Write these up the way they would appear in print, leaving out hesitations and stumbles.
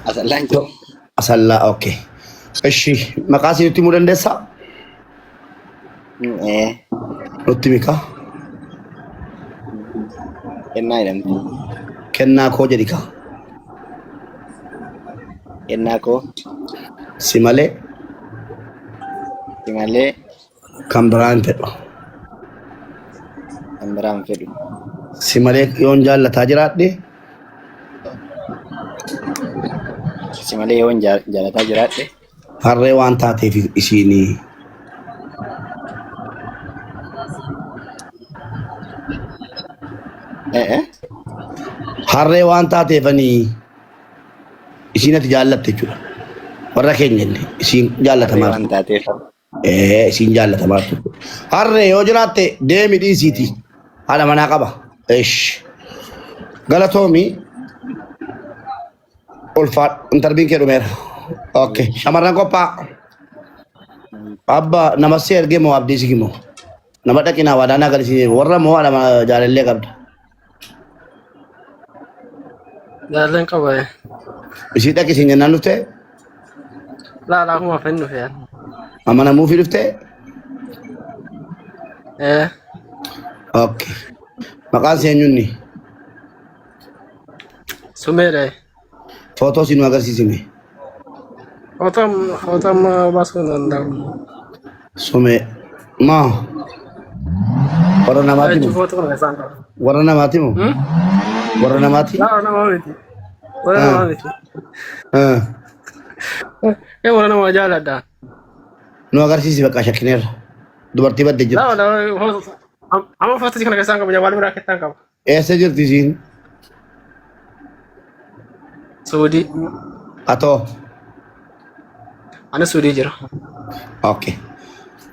Asallaan jiru. Asallaa okay. Eshi maqaa isinitti himuu dandeessaa? Nutti mika. Kennaa jedhamti. Kennaa koo jedhi kaa. Kennaa koo Si malee si malee kan biraan fedhu. kan biraan fedhu. Si malee yoon jaallataa jiraadhe Si malee yoon jaalataa jiraadhe harree waan taateef isiinii. Harree waan taateefanii isiin ati jaallatte jechuudha. Warra keenya illee isiin jaallatamaa. waan taateef. Isiin jaallatamaa. Harree yoo jiraatte deemi dhiisiiti. Haadha manaa qaba. Galatoomii ulfaadha. Intarbiin kee dhumeera. Okay. Shamarran qophaa'a. Abba namassee ergee moo abdiisi kimoo? Nama dhaqinaa waadaanaa galisiin warra moo haadha jaalallee qabda? Jaalalleen qaba. Isii dhaqisiin jennaan dhuftee? Laalaa kuma fennu fe'an. Amanamuufii dhuftee? Okay. Maqaan si eenyunni? Sumeedha. Footoo si nu agarsiisime. Fotoon baasuu danda'u. Sumee maa? Warra namaati moo? Footoo kana isaan qaba. Warra namaati moo? Warra namaati? Warra namaa miti. Warra namaa miti. Warra namaa jaaladha. Nu agarsiisi bakka shakkineerra. Dubartii badde jirti. Amma footoo kana isaan qaba. Wal biraa kettaan qaba. Eessa jirti isiin? Suudii. Atoo? Ani Suudii jira. Okay.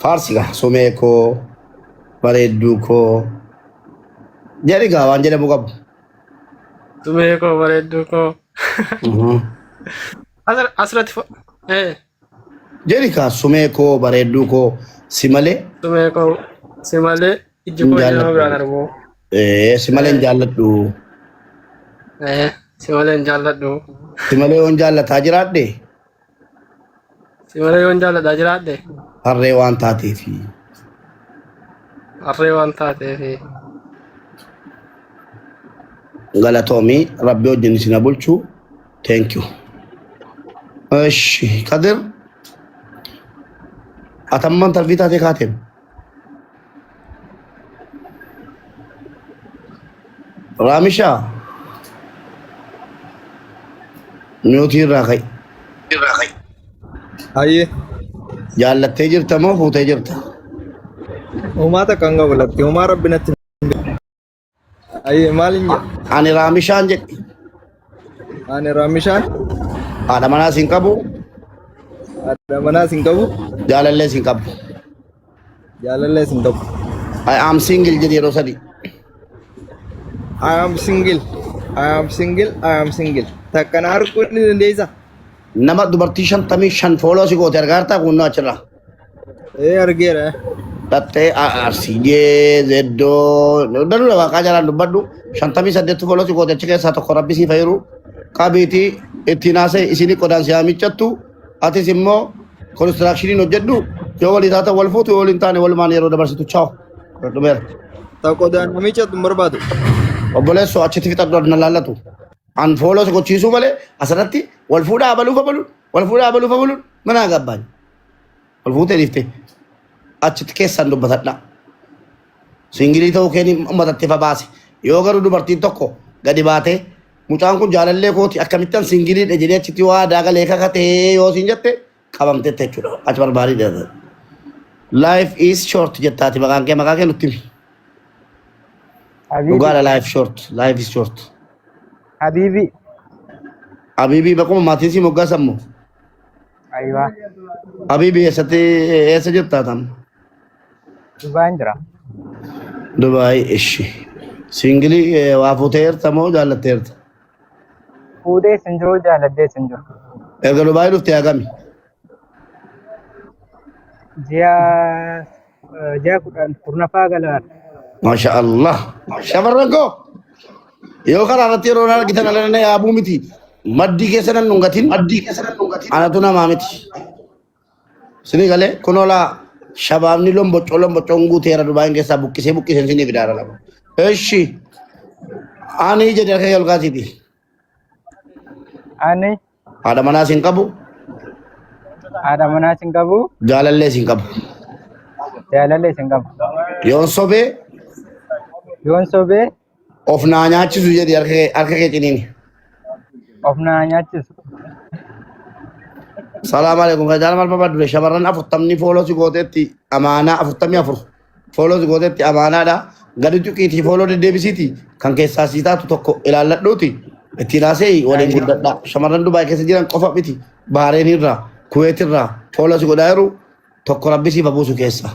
Faarsiga sumee koo bareedduu koo jedhi gaa waan jedhamu qabu. Sumee koo bareedduu koo. Asirratti jedhi kaa sumee koo bareedduu koo si malee. Sumee koo si malee ijji koo nama biraan argu. Si malee hin jaalladhu. Si malee hin jaalladhu. Si malee yoon jaallataa jiraadhe. Si malee yoon jaallataa jiraadhe. Harree waan taateefi. Harree waan taateefi. Galatoomii rabbi wajjin isin bulchu. Thank you. Eshi Kadir. Atamman tarbii taatee kaateem. Raamishaa. Miyootii irraa ka'i. Aye, Jaallattee jirta moo fuutee jirta? uumata kan qabu lafti uumaa rabbi natti. Aye, maaliin jedha? Ani Raamishaan jedhi. Ani Raamishaan Haadha manaas hin qabu. haadha manaas hin qabu, Jaalallees hin qabu. jaalallees hin qabu. I am single jedhi yeroo sadii. I am single, I am single, I am single. Takkana arguu ni dandeessa? Nama dubartii 55 fooloo si goote argaartaa kunnoo achirraa. Argeera. Dhattee arsiidee zeddoo danuu waaqaa jalaan dubbadhu 58 fooloo si goote achi keessaa tokko rabbi si fayyadu qabiitii ittiin haasee isinii qodaan si haamichattu atis immoo konistiraakshiniin hojjedhu yoo walii taata wal fuutu yoo waliin taane walumaan yeroo dabarsitu chaaw. Dhumeera. Qodaan namichatu hin barbaadu. Obboleessoo achitti fixadhu na laallatu. An fooloo si gochiisuu malee asirratti wal fuudhaa abaluuf abaluun wal fuudhaa abaluuf abaluun mana gabbaan. Wal fuutee dhiiftee achitti keessaan dubbatadha. Singilii ta'uu keenya uummatatti fa baase. Yoo garuu dubartiin tokko gadi baatee mucaan kun jaalallee kooti akkamittan singiliidha jedhee achitti waa daagalee kakatee yoo siin jette qabamteetta jechuudha. Achi barbaadii. Life is short jettaati maqaan kee nutti himi. Dhugaadha life short. Life is short. Habibi. Habibi bakuma maatiin si moggaa sammu. Aywa. Habibi eessa jirtaa tam? Dubai jira. Dubai ishi. Singilii waa fuuteerta moo jaallatteerta? Fuudhee sin jiru jaaladhee sin jiru. Erga Dubai dhuftee hagami? Ji'a kurnaffaa galaan. Masha Allah. Shamarran koo. Yoo karaa irratti yeroo argitan alalanii yaabuu miti. maddii keessa nan dhungatin anatu namaa miti sini galee kunoolaa shabaabni lomboccoo guuteera Dubaayin keessaa buqqisee sini fidaara lama eshi ani jedhe harka kee ol kaasiti Ani haadha manaa sin qabu haadha manaa sin qabu jaalallee sin qabu jaalallee sin qabu yoon sobee of naa nyaachisu jedhe harka kee ciniini of naa nyaachisu. Salaam alaikum kan mal papa dure shamarran afurtamni follow si gootetti amaanaa 44 follow si gootetti amaanaadha gadi tuqiiti follow deddeebisiiti kan keessaa siitaatu tokko ilaalladhuuti itti naasee waliin guddadha shamarran Dubaay keessa jiran qofa miti Bahareen irraa Kuwait irraa follow si godhaa jiru tokko rabbisiif abuusu keessa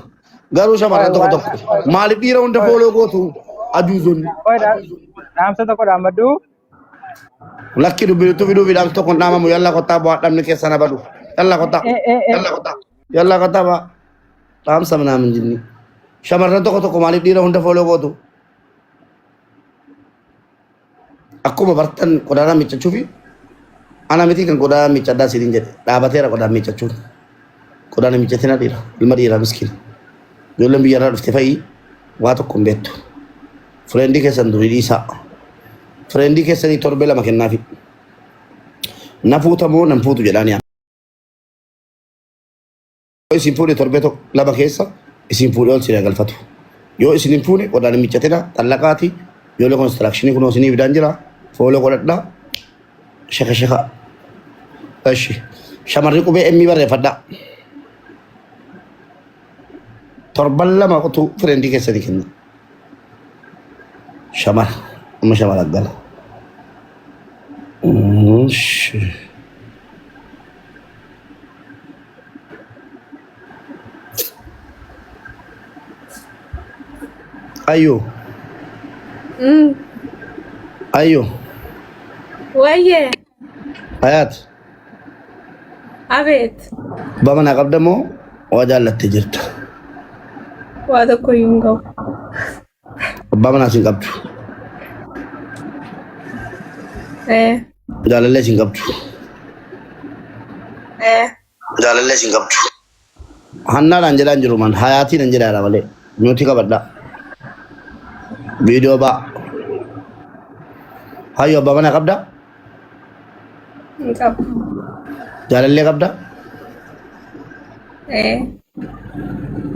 garuu shamarran tokko maaliif dhiira hunda follow gootu ajuuzonni Dhaamsa tokko dhaammadhu. lakki dubbii dhaamsa tokko dhaamamu yalla kottaa bu'aa dhabni keessa na badu yalla kottaa ba dhaamsa minaamin jinni shamarran tokko maaliif dhiira hunda follow gootu akkuma bartan qodaana miiccachuufi ana miti kan qodaana miiccaddaa sidin jedhe dhaabateera qodaana miiccachuun qodaana miiccatina dhiira ilma dhiiraa miskiin ijoolleen biyyarraa dhufte fa'i waa tokko hin beektu friendii keessan durii dhiisaa friendii keessanii torbee lama kennaafi na fuutamoo nan fuutu jedhaani isin fuudhe torbee lama keessa isin fuudhe ol sina galfatu yoo isin hin fuune qodaana miiccatina xallaqaati ijoollee konistirakshinii kunoo isinii fidaan jira follow godhadhaa shaka eshi shamarri qubee emmii barreeffadhaa torban lama qotu friendii keessanii kenna shamara amma shamara gala ayo Waye. Hayat. Abet. Bama na qabdamoo waa jaallattee jirta. Waa tokko hin gahu. Bama na sin qabdu. Jaalallee sin qabdu. Jaalallee sin qabdu. Hannaadhaan jedhaan jiru man hayaatiin jedhaadha malee nuti qabadha. Viidiyoo ba'a. Hayyo abbaa mana qabdaa? Hin qabu. Jaalallee qabdaa?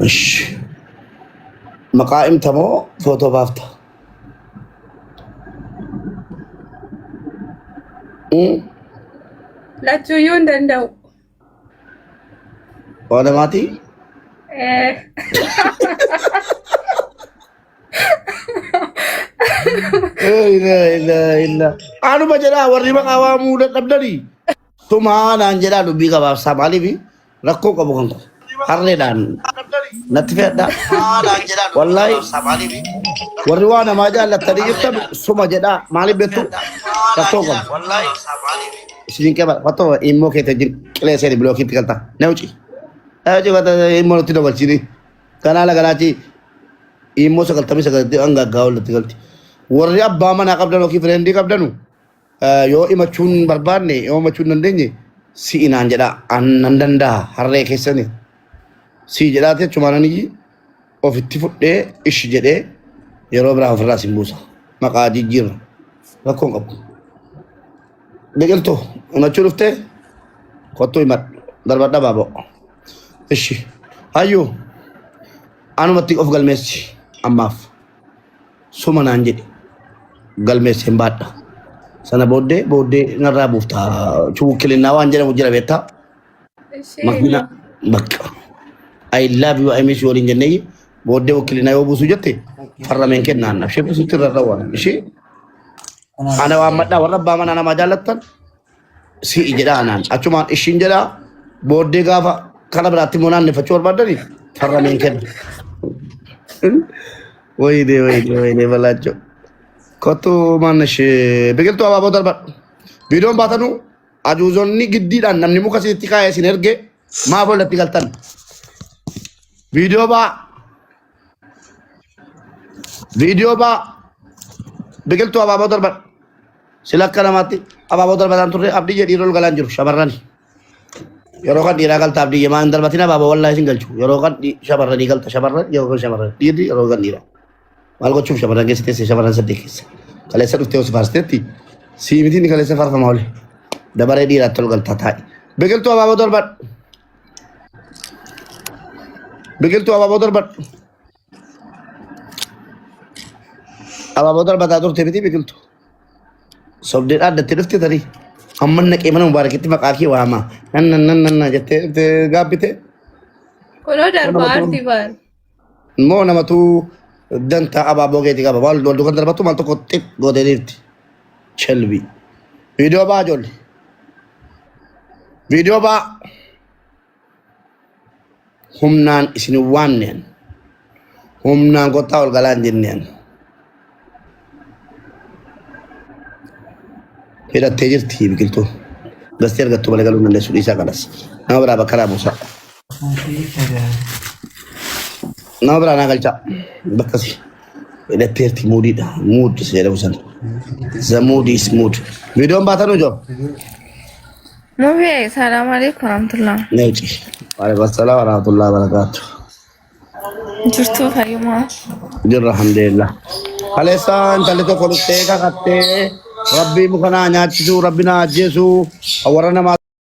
Ish. Maqaa himta moo footoo baafta? Lachuuyyuu hin danda'u. Oona maatii? Anuma jedhaa warri maqaa waamuu dadhabdanii tumaanaan jedhaa dubbii gabaabsaa maaliif rakkoo qabu kan kun harreedhaan natti fe'adhaa wallaahi warri waa namaa jaallattanii jirtan suma jedhaa maaliif beektu rakkoo qabu isin qaba fatoo immoo keessa jin qilee seeni bilookiitti galta na uci immoo nutti dabalchini kanaa lagalaachi immoo 99 angaggaa walitti galti warri abbaa manaa qabdan yookiin fireendii qabdanu yoo himachuun barbaanne yoo himachuun dandeenye si inaan jedha annan danda'a harree keessani si jedhaati jechumaananii ofitti fudhee ishi jedhee yeroo biraa ofirraa sin buusa maqaa jijjiirra rakkoon qabu biqiltuu himachuu dhuftee kottuu himadhu darbadha baaboo ishi hayyuu anumatti of galmeessi ammaaf suma naan jedhe galmeessi hin baadha sana booddee narraa buufta chuukilinnaa waan jedhamu jira beektaa makina bakka I love you I miss you waliin jennee booddee wakilinaa yoo buusu jette farrameen kennaan nafshee buusutti irra rawwan ishee ana waan madhaa warra abbaa manaa namaa jaallattan si'i jedha anaan achumaan ishiin jedha booddee gaafa kana biraatti immoo naanneffachuu barbaadanii farrameen kenna. Wayne balacho. Kotu manesh biqiltuu abaaboo darbadhu. Viidiyoon baatanu ajuuzonni giddiidhaan namni muka sitti kaa'ee sin erge maa boolatti galtan. Viidiyoo baa biqiltuu abaaboo darbadhu. Sila akka namaatti. abaaboo darbataan turre abdii jedhii rol galaan jiru shamarran. Yeroo kan dhiiraa galta abdii yemaa hin darbatin abaaboo wallaahi isin galchu. Yeroo kan shamarranii galta shamarran yeroo kan shamarran dhiirri yeroo kan dhiiraa. Maal gochuuf shamarran keessa teessee shamarran saddeet keessa. Kaleessa dhuftee osoo faarsteetti siimitiin ni kaleessa faarfama oole. Dabaree dhiiraatti ol galtaa taa'i. Biqiltuu abaaboo darbadhu. Biqiltuu abaaboo darbadhu. Abaaboo darbataa turte miti biqiltuu. Sobdee dhaaddatti dhufte tarii. Amma naqee mana mubaarakitti maqaa kee waamaa. Nanna jettee gaabbite. Kunoo darbaa arti baal. Immoo namatu danta abaaboo keetii qaba. Wal dukan darbatu maal tokko xiq gootee jirti. Chelbi. Viidiyoo baa ijoollee. Viidiyoo baa. Humnaan isin waamneen. Humnaan kottaa ol galaan jenneen. Hidhattee jirti biqiltuun. Gastee argattu malee galuu dandeessu dhiisaa kanas. Nama biraa bakka raabuusaa. Nama biraa naa galchaa. Bakkasi. Hidhattee jirti muudiidha. Muud jedhamu sana. The mood is mood. Viidiyoon baatan ujoo. Mufii salaamu alaikum warahmatullah. Neechi. Waalaikum salaam warahmatullahi wabarakatuh. Jirtuu fayyumaa. Jirra alhamdulillah. Kaleessaan intalli tokko dhuftee kakattee rabbii muka naa nyaachisuu rabbi naa ajjeesuu warra namaa